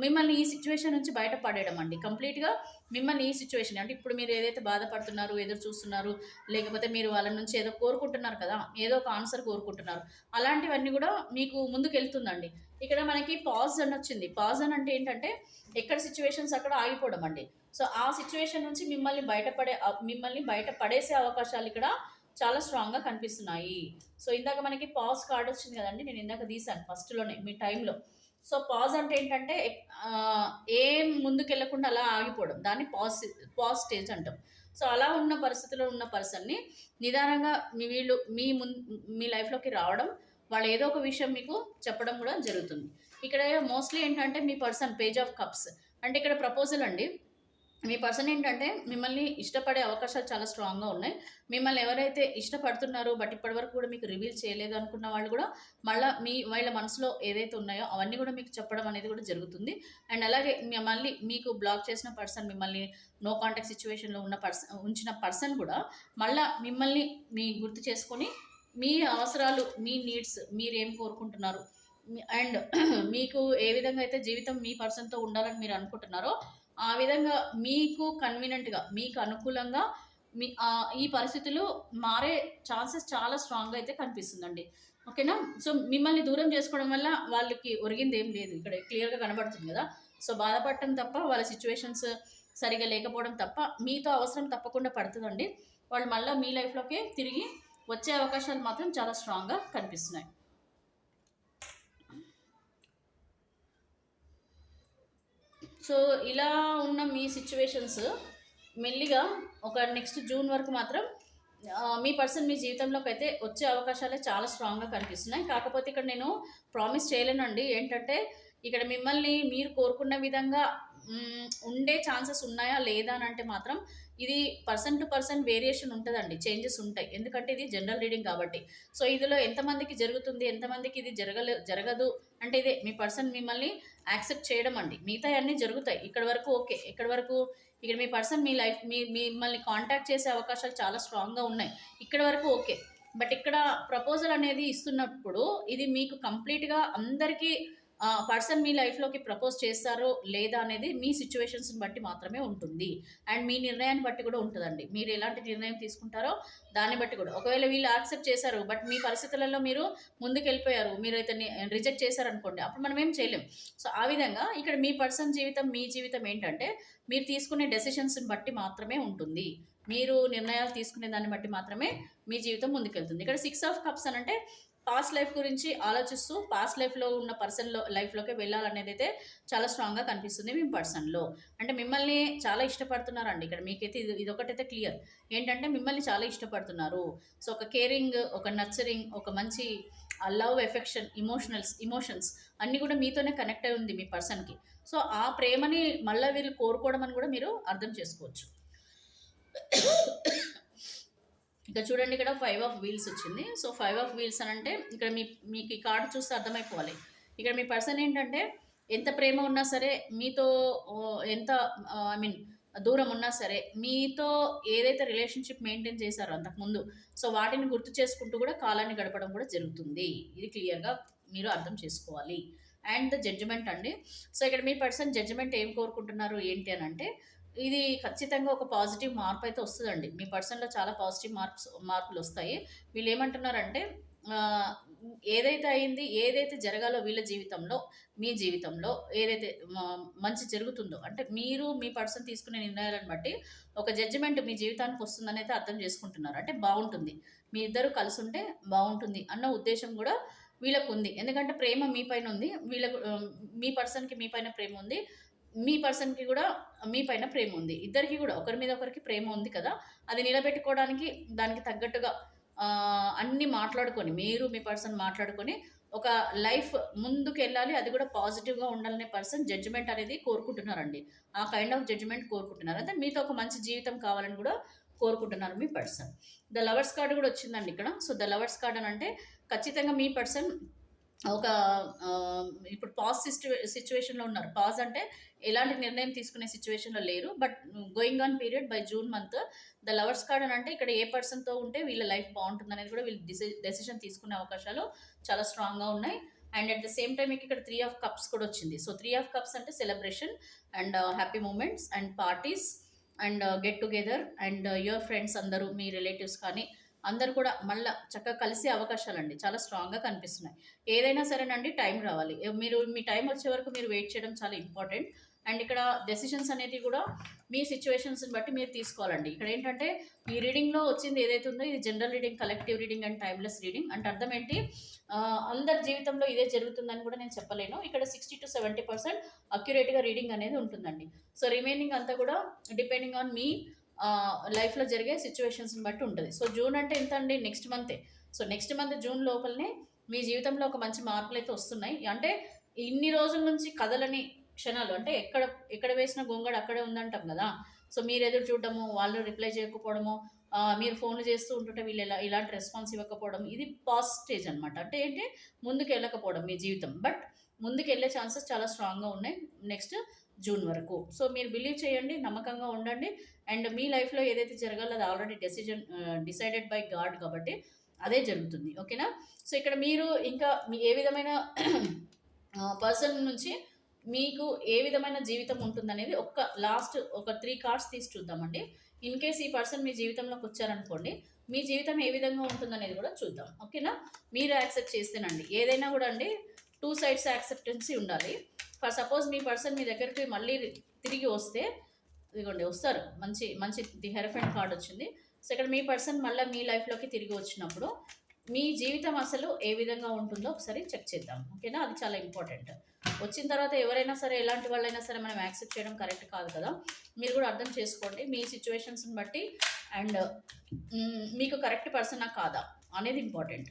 Speaker 1: మిమ్మల్ని ఈ సిట్యుయేషన్ నుంచి బయట పడేయడం అండి. కంప్లీట్‌గా మిమ్మల్ని ఈ సిట్యుయేషన్ అంటే ఇప్పుడు మీరు ఏదైతే బాధపడుతున్నారు, ఎదురు చూస్తున్నారు, లేకపోతే మీరు వాళ్ళ నుంచి ఏదో కోరుకుంటున్నారు కదా! ఏదో ఒక ఆన్సర్ కోరుకుంటున్నారు. అలాంటివన్నీ కూడా మీకు ముందుకెళ్తుందండి. ఇక్కడ మనకి పాజ్ అనొచ్చింది. పాజ్ అని అంటే ఏంటంటే, ఎక్కడ సిట్యుయేషన్స్ అక్కడ ఆగిపోవడం అండి. సో, ఆ సిట్యుయేషన్ నుంచి మిమ్మల్ని బయట పడేసే అవకాశాలు ఇక్కడ చాలా స్ట్రాంగ్‌గా కనిపిస్తున్నాయి. సో, ఇందాక మనకి పాజ్ కార్డ్ వచ్చింది కదండీ! నేను ఇందాక తీశాను ఫస్ట్‌లోనే మీ టైంలో. సో, పాజ్ అంటే ఏంటంటే ఏం ముందుకెళ్ళకుండా అలా ఆగిపోవడం. దాన్ని పాజ్ స్టేజ్ అంటాం. సో, అలా ఉన్న పరిస్థితిలో ఉన్న పర్సన్‌ని నిదానంగా మీ లైఫ్‌లోకి రావడం, వాళ్ళు ఏదో ఒక విషయం మీకు చెప్పడం కూడా జరుగుతుంది. ఇక్కడ మోస్ట్‌లీ ఏంటంటే మీ పర్సన్ పేజ్ ఆఫ్ కప్స్ అంటే ఇక్కడ ప్రపోజల్ అండి. మీ పర్సన్ ఏంటంటే మిమ్మల్ని ఇష్టపడే అవకాశాలు చాలా స్ట్రాంగ్‌గా ఉన్నాయి. మిమ్మల్ని ఎవరైతే ఇష్టపడుతున్నారో బట్ ఇప్పటివరకు కూడా మీకు రివీల్ చేయలేదు అనుకున్న వాళ్ళు కూడా మళ్ళా వీళ్ళ మనసులో ఏదైతే ఉన్నాయో అవన్నీ కూడా మీకు చెప్పడం అనేది కూడా జరుగుతుంది. అండ్ అలాగే మళ్ళీ మీకు బ్లాక్ చేసిన పర్సన్, మిమ్మల్ని నో కాంటాక్ట్ సిట్యుయేషన్‌లో ఉంచిన పర్సన్ కూడా మళ్ళా మిమ్మల్ని గుర్తు చేసుకొని మీ అవసరాలు, మీ నీడ్స్ మీరేం కోరుకుంటున్నారు అండ్ మీకు ఏ విధంగా అయితే జీవితం మీ పర్సన్‌తో ఉండాలని మీరు అనుకుంటున్నారో ఆ విధంగా మీకు కన్వీనియంట్‌గా, మీకు అనుకూలంగా ఈ పరిస్థితులు మారే ఛాన్సెస్ చాలా స్ట్రాంగ్‌గా అయితే కనిపిస్తుందండి. ఓకేనా? సో, మిమ్మల్ని దూరం చేసుకోవడం వల్ల వాళ్ళకి ఒరిగిందేం లేదు. ఇక్కడ క్లియర్‌గా కనబడుతుంది గదా! సో, బాధపడటం తప్ప, వాళ్ళ సిట్యుయేషన్స్ సరిగ్గా లేకపోవడం తప్ప, మీతో అవసరం తప్పకుండా పడతదండి. వాళ్ళు మళ్ళా మీ లైఫ్‌లోకే తిరిగి వచ్చే అవకాశాలు మాత్రం చాలా స్ట్రాంగ్‌గా కనిపిస్తున్నాయి. సో, ఇలా ఉన్న మీ సిట్యుయేషన్స్ మెల్లిగా ఒక నెక్స్ట్ జూన్ వరకు మాత్రం మీ పర్సన్ మీ జీవితంలోకైతే వచ్చే అవకాశాలే చాలా స్ట్రాంగ్‌గా కనిపిస్తున్నాయి. కాకపోతే ఇక్కడ నేను ప్రామిస్ చేయలేనండి. ఏంటంటే, ఇక్కడ మిమ్మల్ని మీరు కోరుకున్న విధంగా ఉండే ఛాన్సెస్ ఉన్నాయా? లేదా? అనంటే మాత్రం ఇది పర్సన్ టు పర్సన్ వేరియేషన్ ఉంటదండి. చేంజెస్ ఉంటాయి. ఎందుకంటే ఇది జనరల్ రీడింగ్ కాబట్టి. సో, ఇందులో ఎంతమందికి జరుగుతుంది, ఎంతమందికి ఇది జరగదు అంటే ఇదే మీ పర్సన్ మిమ్మల్ని యాక్సెప్ట్ చేయడం అండి. మిగతాయన్నీ జరుగుతాయి. ఇక్కడి వరకు ఓకే. ఇక్కడి వరకు ఇక్కడ మీ పర్సన్ మీ లైఫ్ మిమ్మల్ని కాంటాక్ట్ చేసే అవకాశాలు చాలా స్ట్రాంగ్‌గా ఉన్నాయి. ఇక్కడి వరకు ఓకే. బట్ ఇక్కడ ప్రపోజల్ అనేది ఇస్తున్నప్పుడు ఇది మీకు కంప్లీట్‌గా అందరికీ పర్సన్ మీ లైఫ్‌లోకి ప్రపోజ్ చేస్తారో లేదా అనేది మీ సిట్యుయేషన్స్‌ని బట్టి మాత్రమే ఉంటుంది. అండ్ మీ నిర్ణయాన్ని బట్టి కూడా ఉంటదండి. మీరు ఎలాంటి నిర్ణయం తీసుకుంటారో దాన్ని బట్టి కూడా. ఒకవేళ వీళ్ళు యాక్సెప్ట్ చేశారు. బట్ మీ పరిస్థితులలో మీరు ముందుకెళ్ళిపోయారు. మీరైతే రిజెక్ట్ చేశారనుకోండి. అప్పుడు మనం ఏం చేయలేం. సో, ఆ విధంగా ఇక్కడ మీ పర్సన్ జీవితం, మీ జీవితం ఏంటంటే మీరు తీసుకునే డెసిషన్స్‌ని బట్టి మాత్రమే ఉంటుంది. మీరు నిర్ణయాలు తీసుకునే దాన్ని బట్టి మాత్రమే మీ జీవితం ముందుకెళ్తుంది. ఇక్కడ 6 ఆఫ్ కప్స్ అనంటే పాస్ట్ లైఫ్ గురించి ఆలోచిస్తూ పాస్ట్ లైఫ్‌లో ఉన్న లైఫ్‌లోకే వెళ్ళాలనేదైతే చాలా స్ట్రాంగ్‌గా కనిపిస్తుంది మీ పర్సన్‌లో. అంటే మిమ్మల్ని చాలా ఇష్టపడుతున్నారండి. ఇక్కడ మీకైతే ఇదొకటైతే క్లియర్. ఏంటంటే మిమ్మల్ని చాలా ఇష్టపడుతున్నారు. సో, ఒక కేరింగ్, ఒక నర్చరింగ్, ఒక మంచి లవ్, ఎఫెక్షన్, ఎమోషన్స్ అన్నీ కూడా మీతోనే కనెక్ట్ అయి ఉంది మీ పర్సన్‌కి. సో, ఆ ప్రేమని మళ్ళా వీళ్ళు కోరుకోవడం అని కూడా మీరు అర్థం చేసుకోవచ్చు. ఇక చూడండి, ఇక్కడ 5 ఆఫ్ వీల్స్ వచ్చింది. సో, 5 ఆఫ్ వీల్స్ అనంటే ఇక్కడ మీకు ఈ కార్డ్ చూస్తే అర్థమైపోవాలి. ఇక్కడ మీ పర్సన్ ఏంటంటే ఎంత ప్రేమ ఉన్నా సరే మీతో ఎంత ఐ మీన్ దూరం ఉన్నా సరే మీతో ఏదైతే రిలేషన్‌షిప్ మెయింటైన్ చేశారో అంతకుముందు, సో, వాటిని గుర్తు చేసుకుంటూ కూడా కాలాన్ని గడపడం కూడా జరుగుతుంది. ఇది క్లియర్‌గా మీరు అర్థం చేసుకోవాలి. అండ్ ద జడ్జ్‌మెంట్ అండి. సో, ఇక్కడ మీ పర్సన్ జడ్జ్‌మెంట్ ఏం కోరుకుంటున్నారు ఏంటి అనంటే ఇది ఖచ్చితంగా ఒక పాజిటివ్ మార్పయితే వస్తదండి. మీ పర్సన్‌లో చాలా పాజిటివ్ మార్పులొస్తాయి. వీళ్ళేమంటున్నారంటే ఆహ్, ఏదైతే అయింది, ఏదైతే జరగాలో వీళ్ళ జీవితంలో, మీ జీవితంలో ఏదైతే మంచి జరుగుతుందో అంటే మీరు మీ పర్సన్ తీసుకునే నిర్ణయాలను బట్టి ఒక జడ్జిమెంట్ మీ జీవితానికి వస్తుందనైతే అర్థం చేసుకుంటున్నారు. అంటే బావుంటుంది. మీ ఇద్దరు కలిసుంటే బావుంటుంది అన్న ఉద్దేశ్యం గూడా వీళ్ళకుంది. ఎందుకంటే ప్రేమ మీ పైనుంది. మీ పర్సన్‌కి మీ పైన ప్రేముంది. మీ పర్సన్‌కి గూడా మీ పైన ప్రేముంది. ఇద్దరికీ గూడా ఒకరి మీద ఒకరికి ప్రేమ ఉంది కదా! అది నిలబెట్టుకోవడానికి దానికి తగ్గట్టుగా అన్నీ మాట్లాడుకొని, మీరు మీ పర్సన్ మాట్లాడుకొని ఒక లైఫ్ ముందుకెళ్ళాలి. అది గూడా పాజిటివ్‌గా ఉండాలనే పర్సన్ జడ్జ్‌మెంట్ అనేది కోరుకుంటున్నారండి. ఆ కైండ్ ఆఫ్ జడ్జ్‌మెంట్ కోరుకుంటున్నారు. అంటే మీతో ఒక మంచి జీవితం కావాలని గూడా కోరుకుంటున్నారు మీ పర్సన్. ద లవర్స్ కార్డ్ గూడా వచ్చిందండి ఇక్కడ. సో, ద లవర్స్ కార్డ్ అనంటే ఖచ్చితంగా మీ పర్సన్ ఒక ఇప్పుడు సిట్యుయేషన్‌లో ఉన్నారు. పాజ్ అంటే ఎలాంటి నిర్ణయం తీసుకునే సిట్యుయేషన్‌లో లేరు. But going on period by June month the lovers card అని అంటే ఇక్కడ ఏ పర్సన్‌తో ఉంటే వీళ్ళ లైఫ్ బావుంటుందనేది కూడా వీళ్ళు డెసిషన్ తీసుకునే అవకాశాలు చాలా స్ట్రాంగ్‌గా ఉన్నాయి. And at the same time మీకు ఇక్కడ 3 ఆఫ్ కప్స్ కూడా వచ్చింది. సో, 3 ఆఫ్ కప్స్ అంటే celebration and happy moments and parties and get together and your friends అందరూ మీ రిలేటివ్స్ కానీ అందరూ కూడా మళ్ళా చక్కగా కలిసే అవకాశాలండి చాలా స్ట్రాంగ్‌గా కనిపిస్తున్నాయి. ఏదైనా సరేనండి టైం రావాలి. మీ టైం వచ్చే వరకు మీరు వెయిట్ చేయడం చాలా ఇంపార్టెంట్. అండ్ ఇక్కడ డెసిషన్స్ అనేటివి కూడా మీ సిట్యుయేషన్స్‌ని బట్టి మీరు తీసుకోవాలండి. ఇక్కడ ఏంటంటే ఈ రీడింగ్‌లో వచ్చింది ఏదైతే ఉందో ఇది general reading, collective reading and timeless reading. అంటే అర్థం ఏంటి? అందరి జీవితంలో ఇదే జరుగుతుందని కూడా నేను చెప్పలేను. ఇక్కడ 60-70% అక్యురేట్‌గా రీడింగ్ అనేది ఉంటుందండి. సో, రిమైనింగ్ అంతా కూడా డిపెండింగ్ ఆన్ మీ లైఫ్‌లో జరిగే సిట్యుయేషన్స్‌ని బట్టి ఉంటది. సో, జూన్ అంటే ఎంత అండి? నెక్స్ట్ మంతే. సో, నెక్స్ట్ మంత్ జూన్ లోపలనే మీ జీవితంలో ఒక మంచి మార్పులైతే వస్తున్నాయి. అంటే ఇన్ని రోజుల నుంచి కథలని క్షణాలు అంటే ఎక్కడ ఎక్కడ వేసిన గొంగడు అక్కడే ఉందంటాం కదా. సో మీరు ఎదురు చూడడము, వాళ్ళు రిప్లై చేయకపోవడము, మీరు ఫోన్లు చేస్తూ ఉంటుంటే వీళ్ళు ఇలాంటి రెస్పాన్స్ ఇవ్వకపోవడం, ఇది పాస్ట్ స్టేజ్ అనమాట. అంటే ఏంటి, ముందుకు వెళ్ళకపోవడం మీ జీవితం. బట్ ముందుకు వెళ్ళే ఛాన్సెస్ చాలా స్ట్రాంగ్గా ఉన్నాయి నెక్స్ట్ జూన్ వరకు. సో మీరు బిలీవ్ చేయండి, నమ్మకంగా ఉండండి. అండ్ మీ లైఫ్లో ఏదైతే జరగాలో అది ఆల్రెడీ డిసైడెడ్ బై గాడ్ కాబట్టి అదే జరుగుతుంది. ఓకేనా. సో ఇక్కడ మీరు ఇంకా మీ ఏ విధమైన పర్సన్ నుంచి మీకు ఏ విధమైన జీవితం ఉంటుందనేది లాస్ట్ ఒక 3 కార్డ్స్ తీసి చూద్దామండి. ఇన్ కేస్ ఈ పర్సన్ మీ జీవితంలోకి వచ్చారనుకోండి, మీ జీవితం ఏ విధంగా ఉంటుందనేది కూడా చూద్దాం. ఓకేనా. మీరు యాక్సెప్ట్ చేస్తేనండి ఏదైనా కూడా అండి, 2 సైడ్స్ యాక్సెప్టెన్సీ ఉండాలి. ఫర్ సపోజ్ మీ పర్సన్ మీ దగ్గరికి మళ్ళీ తిరిగి వస్తే, ఇదిగోండి వస్తారు, మంచి మంచి ది హెరఫెంట్ కార్డ్ వచ్చింది. సో ఇక్కడ మీ పర్సన్ మళ్ళీ మీ లైఫ్లోకి తిరిగి వచ్చినప్పుడు మీ జీవితం అసలు ఏ విధంగా ఉంటుందో ఒకసారి చెక్ చేద్దాం. ఓకేనా. అది చాలా ఇంపార్టెంట్. వచ్చిన తర్వాత ఎవరైనా సరే, ఎలాంటి వాళ్ళైనా సరే మనం యాక్సెప్ట్ చేయడం కరెక్ట్ కాదు కదా. మీరు కూడా అర్థం చేసుకోండి మీ సిచ్యువేషన్స్ని బట్టి. అండ్ మీకు కరెక్ట్ పర్సనా కాదా అనేది ఇంపార్టెంట్.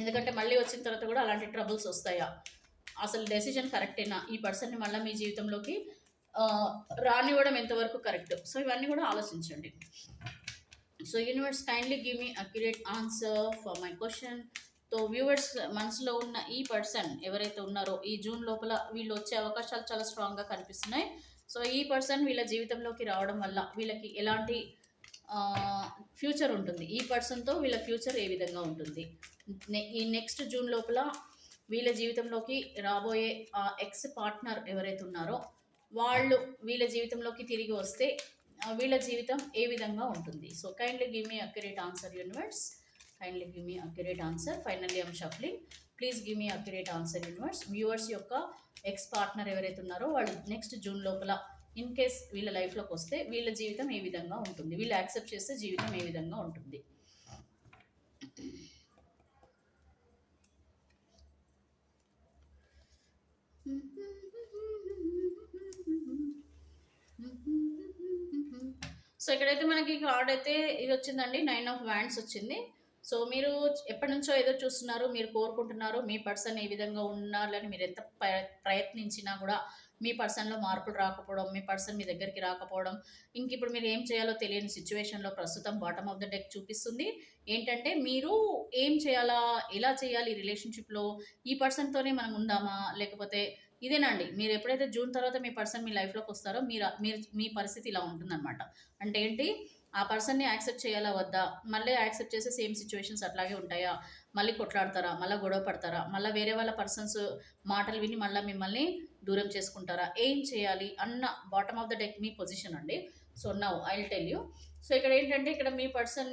Speaker 1: ఎందుకంటే మళ్ళీ వచ్చిన తర్వాత కూడా అలాంటి ట్రబుల్స్ వస్తాయా, అసలు డెసిజన్ కరెక్టేనా, ఈ పర్సన్ని మళ్ళీ మీ జీవితంలోకి రానివ్వడం ఎంతవరకు కరెక్ట్. సో ఇవన్నీ కూడా ఆలోచించండి. So universe kindly give me accurate answer for my question. So viewers, మనసులో ఉన్న ఈ పర్సన్ ఎవరైతే ఉన్నారో ఈ జూన్ లోపల వీళ్ళు వచ్చే అవకాశాలు చాలా స్ట్రాంగ్గా కనిపిస్తున్నాయి. సో ఈ పర్సన్ వీళ్ళ జీవితంలోకి రావడం వల్ల వీళ్ళకి ఎలాంటి ఫ్యూచర్ ఉంటుంది, ఈ పర్సన్తో వీళ్ళ ఫ్యూచర్ ఏ విధంగా ఉంటుంది, ఈ నెక్స్ట్ జూన్ లోపల వీళ్ళ జీవితంలోకి రాబోయే ఎక్స్ పార్ట్నర్ ఎవరైతే ఉన్నారో వాళ్ళు వీళ్ళ జీవితంలోకి తిరిగి వస్తే వీళ్ళ జీవితం ఏ విధంగా ఉంటుంది. So kindly give me accurate answer universe. Kindly give me accurate answer. Finally I'm shuffling. Please give me accurate answer universe. Viewers యొక్క ఎక్స్ పార్ట్నర్ ఎవరైతే ఉన్నారో వాళ్ళు నెక్స్ట్ జూన్ లోపల ఇన్ కేస్ వీళ్ళ లైఫ్లోకి వస్తే వీళ్ళ జీవితం ఏ విధంగా ఉంటుంది, వీళ్ళు యాక్సెప్ట్ చేస్తే జీవితం ఏ విధంగా ఉంటుంది. సో ఇక్కడైతే మనకి కార్డ్ అయితే ఇది వచ్చిందండి, 9 ఆఫ్ వ్యాండ్స్ వచ్చింది. సో మీరు ఎప్పటి నుంచో ఏదో చూస్తున్నారు, మీరు కోరుకుంటున్నారు మీ పర్సన్ ఏ విధంగా ఉండాలని. మీరు ఎంత ప్రయత్నించినా కూడా మీ పర్సన్లో మార్పులు రాకపోవడం, మీ పర్సన్ మీ దగ్గరికి రాకపోవడం, ఇంక ఇప్పుడు మీరు ఏం చేయాలో తెలియని సిచ్యువేషన్లో ప్రస్తుతం బాటమ్ ఆఫ్ ద డెక్ చూపిస్తుంది. ఏంటంటే మీరు ఏం చేయాలా, ఎలా చేయాలి రిలేషన్షిప్లో, ఈ పర్సన్తోనే మనం ఉందామా, లేకపోతే ఇదేనండి. మీరు ఎప్పుడైతే జూన్ తర్వాత మీ పర్సన్ మీ లైఫ్లోకి వస్తారో మీరు మీ పరిస్థితి ఇలా ఉంటుందన్నమాట. అంటే ఏంటి, ఆ పర్సన్ని యాక్సెప్ట్ చేయాలా వద్దా, మళ్ళీ యాక్సెప్ట్ చేసే సేమ్ సిచ్యువేషన్స్ అట్లాగే ఉంటాయా, మళ్ళీ కొట్లాడతారా, మళ్ళీ గొడవ పడతారా, మళ్ళీ వేరే వాళ్ళ పర్సన్స్ మాటలు విని మళ్ళీ మిమ్మల్ని దూరం చేసుకుంటారా, ఏం చేయాలి అన్న బాటమ్ ఆఫ్ ద డెక్ మీ పొజిషన్ అండి. So now I will tell you. So ఇక్కడ ఏంటంటే, ఇక్కడ మీ పర్సన్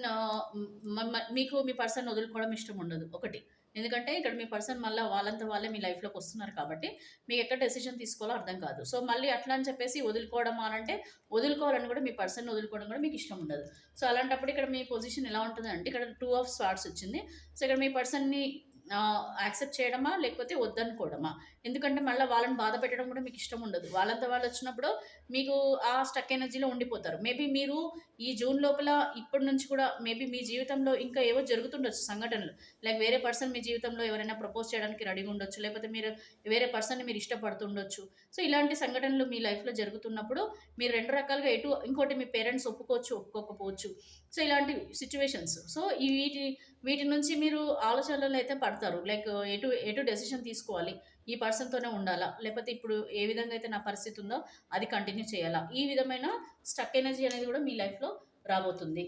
Speaker 1: మీకు మీ పర్సన్ వదులుకోవడం ఇష్టం ఉండదు ఒకటి. ఎందుకంటే ఇక్కడ మీ పర్సన్ మళ్ళీ వాళ్ళంతా వాళ్ళే మీ లైఫ్లోకి వస్తున్నారు కాబట్టి మీకు ఎక్కడ డెసిషన్ తీసుకోవాలో అర్థం కాదు. సో మళ్ళీ అట్లా అని చెప్పేసి వదులుకోవడం అంటే వదులుకోవాలని కూడా మీ పర్సన్ వదులుకోవడం కూడా మీకు ఇష్టం ఉండదు. సో అలాంటప్పుడు ఇక్కడ మీ పొజిషన్ ఎలా ఉంటుంది అంటే, ఇక్కడ 2 ఆఫ్ స్వార్డ్స్ వచ్చింది. సో ఇక్కడ మీ పర్సన్ని యాక్సెప్ట్ చేయడమా లేకపోతే వద్దనుకోవడమా. ఎందుకంటే మళ్ళీ వాళ్ళని బాధ పెట్టడం కూడా మీకు ఇష్టం ఉండదు. వాళ్ళంతా వాళ్ళు వచ్చినప్పుడు మీకు ఆ స్టక్ ఎనర్జీలో ఉండిపోతారు. మేబీ మీరు ఈ జూన్ లోపల ఇప్పటి నుంచి కూడా మేబీ మీ జీవితంలో ఇంకా ఏవో జరుగుతుండొచ్చు సంఘటనలు. లైక్ వేరే పర్సన్ మీ జీవితంలో ఎవరైనా ప్రపోజ్ చేయడానికి రెడీగా ఉండొచ్చు, లేకపోతే మీరు వేరే పర్సన్ని మీరు ఇష్టపడుతుండొచ్చు. సో ఇలాంటి సంఘటనలు మీ లైఫ్లో జరుగుతున్నప్పుడు మీరు 2 రకాలుగా ఇంకోటి మీ పేరెంట్స్ ఒప్పుకోవచ్చు, ఒప్పుకోకపోవచ్చు. సో ఇలాంటి సిచ్యువేషన్స్. సో వీటి నుంచి మీరు ఆలోచనలు అయితే పడతారు. లైక్ ఎటు డెసిషన్ తీసుకోవాలి, ఈ పర్సన్తోనే ఉండాలా, లేకపోతే ఇప్పుడు ఏ విధంగా అయితే నా పరిస్థితి ఉందో అది కంటిన్యూ చేయాలా, ఈ విధమైన స్టక్ ఎనర్జీ అనేది కూడా మీ లైఫ్లో రాబోతుంది.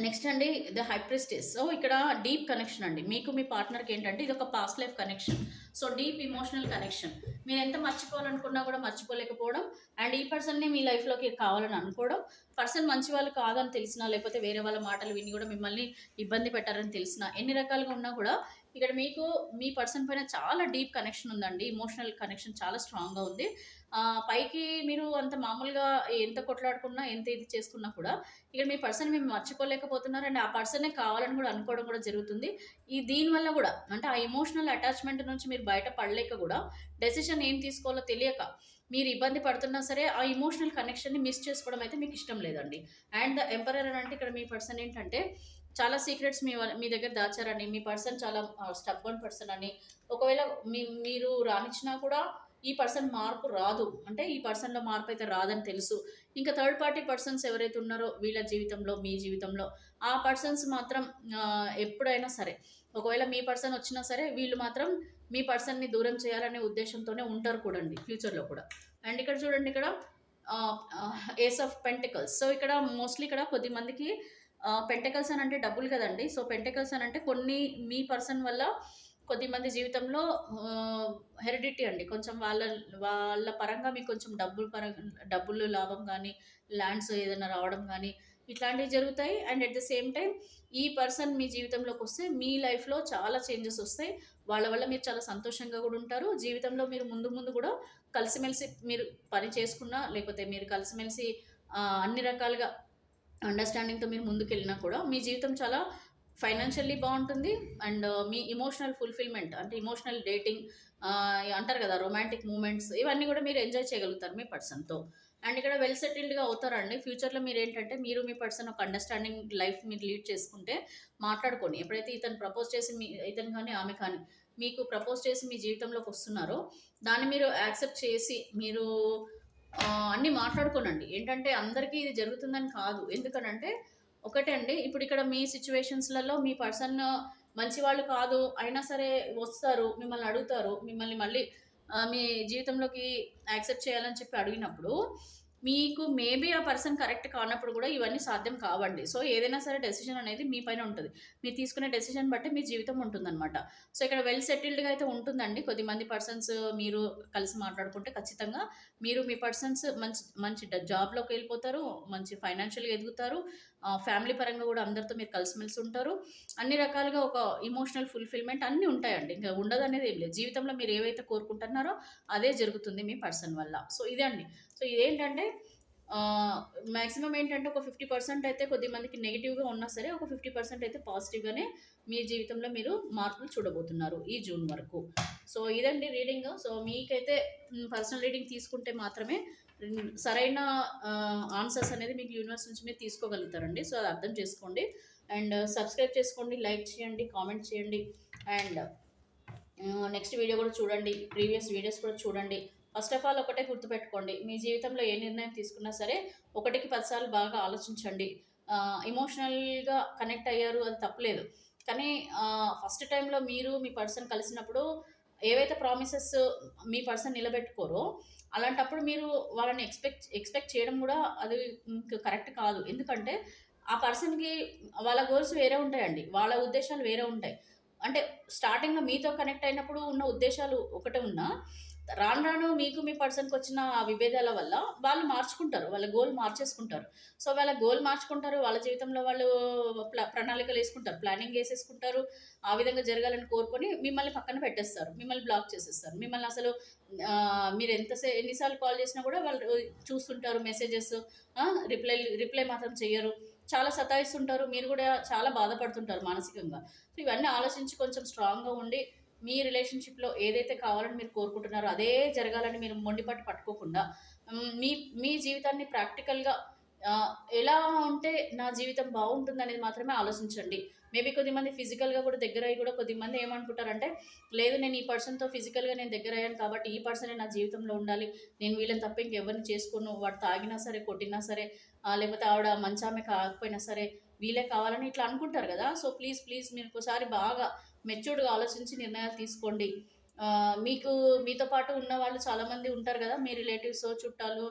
Speaker 1: నెక్స్ట్ అండి, ద హై ప్రిస్టెస్. సో ఇక్కడ డీప్ కనెక్షన్ అండి. మీకు మీ పార్ట్నర్కి ఏంటంటే ఇది ఒక past life connection. So deep emotional connection. మీరు ఎంత మర్చిపోవాలనుకున్నా కూడా మర్చిపోలేకపోవడం, అండ్ ఈ పర్సన్ని మీ లైఫ్లోకి కావాలని అనుకోవడం. పర్సన్ మంచి వాళ్ళు కాదని తెలిసినా, లేకపోతే వేరే వాళ్ళ మాటలు విని కూడా మిమ్మల్ని ఇబ్బంది పెట్టారని తెలిసినా, ఎన్ని రకాలుగా ఉన్నా కూడా ఇక్కడ మీకు మీ పర్సన్ పైన చాలా డీప్ కనెక్షన్ ఉందండి. ఇమోషనల్ కనెక్షన్ చాలా స్ట్రాంగ్గా ఉంది. పైకి మీరు అంత మామూలుగా ఎంత కొట్లాడుకున్నా, ఎంత ఇది చేసుకున్నా కూడా ఇక్కడ మీ పర్సన్ మేము మర్చిపోలేకపోతున్నారు. అండ్ ఆ పర్సనే కావాలని కూడా అనుకోవడం కూడా జరుగుతుంది. దీనివల్ల కూడా అంటే ఆ ఎమోషనల్ అటాచ్మెంట్ నుంచి మీరు బయట పడలేక కూడా డెసిషన్ ఏం తీసుకోవాలో తెలియక మీరు ఇబ్బంది పడుతున్నా సరే ఆ ఇమోషనల్ కనెక్షన్ని మిస్ చేసుకోవడం అయితే మీకు ఇష్టం లేదండి. అండ్ ద ఎంపరర్ అని అంటే ఇక్కడ మీ పర్సన్ ఏంటంటే చాలా సీక్రెట్స్ మీ దగ్గర దాచారని, మీ పర్సన్ చాలా స్టబ్బర్న్ పర్సన్ అని, ఒకవేళ మీరు రానిచ్చినా కూడా ఈ పర్సన్ మార్పు రాదు, అంటే ఈ పర్సన్లో మార్పు అయితే రాదని తెలుసు. ఇంకా థర్డ్ పార్టీ పర్సన్స్ ఎవరైతే ఉన్నారో వీళ్ళ జీవితంలో, మీ జీవితంలో ఆ పర్సన్స్ మాత్రం ఎప్పుడైనా సరే, ఒకవేళ మీ పర్సన్ వచ్చినా సరే వీళ్ళు మాత్రం మీ పర్సన్ని దూరం చేయాలనే ఉద్దేశంతోనే ఉంటారు కూడండి ఫ్యూచర్లో కూడా. అండ్ ఇక్కడ చూడండి, ఇక్కడ ఏస్ ఆఫ్ పెంటికల్స్. సో ఇక్కడ మోస్ట్లీ ఇక్కడ కొద్దిమందికి పెంటకల్స్ అని అంటే డబ్బులు కదండి. సో పెంటకల్స్ అని అంటే కొన్ని మీ పర్సన్ వల్ల కొద్దిమంది జీవితంలో హెరిడిటీ అండి. కొంచెం వాళ్ళ వాళ్ళ పరంగా మీకు కొంచెం డబ్బులు లాభం కానీ, ల్యాండ్స్ ఏదైనా రావడం కానీ ఇట్లాంటివి జరుగుతాయి. And at the same time ఈ పర్సన్ మీ జీవితంలోకి వస్తే మీ లైఫ్లో చాలా చేంజెస్ వస్తాయి. వాళ్ళ వల్ల మీరు చాలా సంతోషంగా కూడా ఉంటారు. జీవితంలో మీరు ముందు ముందు కూడా కలిసిమెలిసి మీరు పని చేసుకున్నా, లేకపోతే మీరు కలిసిమెలిసి అన్ని రకాలుగా అండర్‌స్టాండింగ్‌తో మీరు ముందుకెళ్ళినా కూడా మీ జీవితం చాలా ఫైనాన్షియల్లీ బావుంటుంది. అండ్ మీ ఎమోషనల్ ఫుల్‌ఫిల్‌మెంట్ అంటే ఎమోషనల్ డేటింగ్ అంటారు కదా! రొమాంటిక్ మూమెంట్స్ ఇవన్నీ కూడా మీరు ఎంజాయ్ చేయగలుగుతారు మీ పర్సన్‌తో. అండ్ ఇక్కడ వెల్ సెటిల్డ్‌గా అవుతారండి. ఫ్యూచర్‌లో మీరేంటంటే మీరు మీ పర్సన్ ఒక అండర్‌స్టాండింగ్ లైఫ్ మీరు లీడ్ చేసుకుంటే మాట్లాడుకొని ఎప్పుడైతే ఇతను ప్రపోజ్ చేసి ఇతను కానీ, ఆమె కానీ మీకు ప్రపోజ్ చేసి మీ జీవితంలోకి వస్తున్నారో దాన్ని మీరు యాక్సెప్ట్ చేసి మీరు అన్నీ మాట్లాడుకోనండి. ఏంటంటే అందరికీ ఇది జరుగుతుందని కాదు. ఎందుకనంటే ఒకటే అండి, ఇప్పుడు ఇక్కడ మీ సిట్యుయేషన్స్‌లలో మీ పర్సన్ మంచివాళ్ళు కాదు. అయినా సరే వస్తారు, మిమ్మల్ని అడుగుతారు. మిమ్మల్ని మళ్ళీ మీ జీవితంలోకి యాక్సెప్ట్ చేయాలని చెప్పి అడిగినప్పుడు, మీకు మేబీ ఆ పర్సన్ కరెక్ట్ కానప్పుడు కూడా ఇవన్నీ సాధ్యం కావండి. సో, ఏదైనా సరే డెసిషన్ అనేది మీ పైన ఉంటది. మీరు తీసుకునే డెసిషన్ బట్టి మీ జీవితం ఉంటుందనమాట. సో, ఇక్కడ వెల్ సెటిల్డ్‌గా అయితే ఉంటుందండి. కొద్దిమంది పర్సన్స్ మీరు కలిసి మాట్లాడుకుంటే ఖచ్చితంగా మీరు మీ పర్సన్స్ మంచి మంచి జాబ్‌లోకి వెళ్ళిపోతారు. మంచి ఫైనాన్షియల్‌గా ఎదుగుతారు. ఫ్యామిలీ పరంగా కూడా అందరితో మీరు కలిసిమెలిసి ఉంటారు. అన్ని రకాలుగా ఒక ఎమోషనల్ ఫుల్‌ఫిల్‌మెంట్ అన్నీ ఉంటాయండి. ఇంకా ఉండదనేది ఏం లేదు. జీవితంలో మీరు ఏవైతే కోరుకుంటున్నారో అదే జరుగుతుంది మీ పర్సన్ వల్ల. సో, ఇదే అండి. సో, ఇదేంటంటే మాక్సిమం ఏంటంటే ఒక 50% అయితే కొద్దిమందికి నెగెటివ్‌గా ఉన్నా సరే, ఒక 50% అయితే పాజిటివ్‌గానే మీ జీవితంలో మీరు మార్పులు చూడబోతున్నారు ఈ జూన్ వరకు. సో, ఇదండి రీడింగ్. సో, మీకైతే పర్సనల్ రీడింగ్ తీసుకుంటే మాత్రమే సరైన ఆన్సర్స్ అనేది మీకు యూనివర్స్ నుంచి మీరు తీసుకోగలుగుతారండి. సో, అది అర్థం చేసుకోండి. అండ్ సబ్స్క్రైబ్ చేసుకోండి, లైక్ చేయండి, కామెంట్ చేయండి. అండ్ నెక్స్ట్ వీడియో కూడా చూడండి. ప్రీవియస్ వీడియోస్ కూడా చూడండి. ఫస్ట్ ఆఫ్ ఆల్ ఒకటే గుర్తుపెట్టుకోండి. మీ జీవితంలో ఏ నిర్ణయం తీసుకున్నా సరే, ఒకటికి 10 సార్లు బాగా ఆలోచించండి. ఎమోషనల్‌గా కనెక్ట్ అయ్యారు, అది తప్పులేదు. కానీ ఫస్ట్ టైమ్‌లో మీరు మీ పర్సన్ కలిసినప్పుడు ఏవైతే ప్రామిసెస్ మీ పర్సన్ నిలబెట్టుకోరో, అలాంటప్పుడు మీరు వాళ్ళని ఎక్స్‌పెక్ట్ చేయడం కూడా అది కరెక్ట్ కాదు. ఎందుకంటే ఆ పర్సన్‌కి వాళ్ళ గోల్స్ వేరే ఉంటాయండి. వాళ్ళ ఉద్దేశాలు వేరే ఉంటాయి. అంటే స్టార్టింగ్‌లో మీతో కనెక్ట్ అయినప్పుడు ఉన్న ఉద్దేశాలు ఒకటే ఉన్నా, రాను రాను మీకు మీ పర్సన్‌కొచ్చిన ఆ విభేదాల వల్ల వాళ్ళు మార్చుకుంటారు. వాళ్ళ గోల్ మార్చేసుకుంటారు. సో, వాళ్ళ గోల్ మార్చుకుంటారు. వాళ్ళ జీవితంలో వాళ్ళు ప్రణాళికలేసుకుంటారు. ప్లానింగేసేసుకుంటారు. ఆ విధంగా జరగాలని కోరుకొని మిమ్మల్ని పక్కన పెట్టేస్తారు. మిమ్మల్ని బ్లాక్ చేసేస్తారు. మిమ్మల్ని అసలు మీరు ఎన్ని సార్లు కాల్ చేసినా కూడా వాళ్ళు చూస్తుంటారు మెసేజెస్. రిప్లై మాత్రం చెయ్యరు. చాలా సతాయిస్తుంటారు. మీరు కూడా చాలా బాధపడుతుంటారు మానసికంగా. సో, ఇవన్నీ ఆలోచించి కొంచెం స్ట్రాంగ్‌గా ఉండి మీ రిలేషన్‌షిప్‌లో ఏదైతే కావాలని మీరు కోరుకుంటున్నారో అదే జరగాలని మీరు మొండిపట్టు పట్టుకోకుండా మీ మీ జీవితాన్ని ప్రాక్టికల్‌గా ఎలా ఉంటే నా జీవితం బావుంటుందనేది మాత్రమే ఆలోచించండి. మేబీ కొద్దిమంది ఫిజికల్‌గా కూడా దగ్గరయ్యి కూడా కొద్దిమంది ఏమనుకుంటారంటే, లేదు నేను ఈ పర్సన్‌తో ఫిజికల్‌గా నేను దగ్గరయ్యాను కాబట్టి ఈ పర్సనే నా జీవితంలో ఉండాలి. నేను వీళ్ళని తప్ప ఇంకెవరిని చేసుకోను. వాడు తాగినా సరే, కొట్టినా సరే, లేకపోతే ఆవిడ మంచామె కాకపోయినా సరే వీళ్ళే కావాలని ఇట్లా అనుకుంటారు గదా! సో, ప్లీజ్ ప్లీజ్ మీరు ఇంకోసారి బాగా మెచ్యూర్డ్‌గా ఆలోచించి నిర్ణయాలు తీసుకోండి. మీకు మీతో పాటు ఉన్నవాళ్ళు చాలామంది ఉంటారు గదా! మీ రిలేటివ్సో, చుట్టాలు,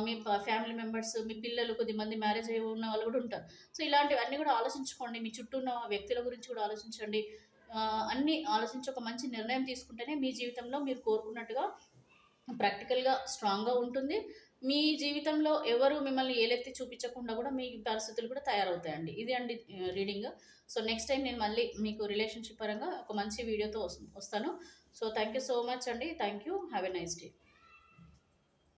Speaker 1: మీ ఫ్యామిలీ మెంబర్స్, మీ పిల్లలు, కొద్దిమంది మ్యారేజ్ అయ్యి ఉన్న వాళ్ళు గూడా ఉంటారు. సో, ఇలాంటివన్నీ గూడా ఆలోచించుకోండి. మీ చుట్టూ ఉన్న వ్యక్తుల గురించి కూడా ఆలోచించండి. అన్నీ ఆలోచించి ఒక మంచి నిర్ణయం తీసుకుంటేనే మీ జీవితంలో మీరు కోరుకున్నట్టుగా ప్రాక్టికల్‌గా స్ట్రాంగ్‌గా ఉంటుంది. మీ జీవితంలో ఎవరు మిమ్మల్ని ఏలెత్తి చూపించకుండా గూడా మీ పరిస్థితులు కూడా తయారవుతాయండి. ఇది అండి రీడింగ్. సో, నెక్స్ట్ టైమ్ నేను మళ్ళీ మీకు రిలేషన్‌షిప్ పరంగా ఒక మంచి వీడియోతో వస్తాను. So, thank you so much అండి. Thank you. Have a nice day.